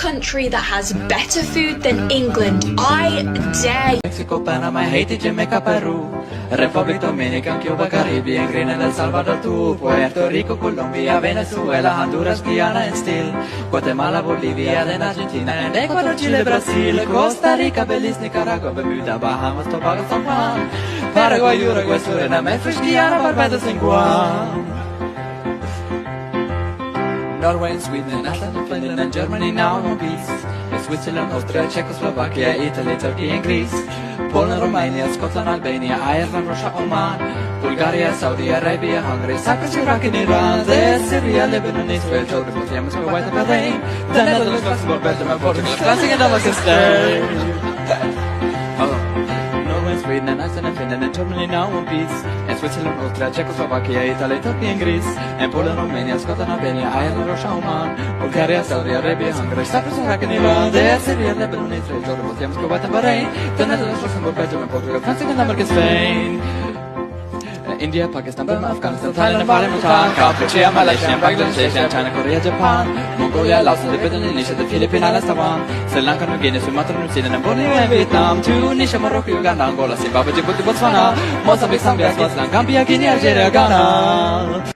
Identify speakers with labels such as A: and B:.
A: country that has better food than England. I dare you.
B: Mexico, Panama, Haiti, Jamaica, Peru, Republic Dominican, Cuba, Caribbean, Grenada, El Salvador, Puerto Rico, Colombia, Venezuela, Honduras, Guyana, and still Guatemala, Bolivia, then Argentina, and Ecuador, Chile, Brazil, Costa Rica, Belize, Nicaragua, Bermuda, Bahamas, Tobago, San Juan, Paraguay, Uruguay, Suriname, French Guiana, Barbados, and Guam. Norway and Sweden, Iceland, Finland and Germany now in peace. Switzerland, Austria, Czechoslovakia, Italy, Turkey and Greece. Poland, Romania, Scotland, Albania, Ireland, Russia, Oman, Bulgaria, Saudi Arabia, Hungary, Cyprus, Iraq and Iran, Syria, Lebanon, Israel, Jordan, Yemen, Kuwait and Bahrain, the Netherlands, Luxembourg, Belgium and Portugal, France and Damascus. Sweden and Iceland and Finland and Germany now in peace. And Switzerland, Austria, Czechoslovakia, Italy, Turkey and Greece. And Poland, Romania, Scotland, Albania, Ireland, Russia, Oman, Bulgaria, Saudi Arabia, Hungary, Cyprus, Iraq and Iran, Syria, Lebanon, Israel, Jordan, Yemen, Kuwait and Bahrain, the Netherlands, Luxembourg, Belgium and Portugal, France and America, Spain. India, Pakistan, Burma, Afghanistan, Thailand, Nepal, Bhutan, Cambodia, Malaysia, Bangladesh, China, Korea, Japan, Mongolia, Laos, Tibet, Indonesia, the Philippines, Islands, Taiwan, Sri Lanka, New Guinea, Sumatra, New Zealand, Borneo, and Vietnam, Tunisia, Morocco, Uganda, Angola, Zimbabwe, Djibouti, Botswana, Mozambique, Zambia, Swaziland, Gambia, Guinea, Algeria, Ghana.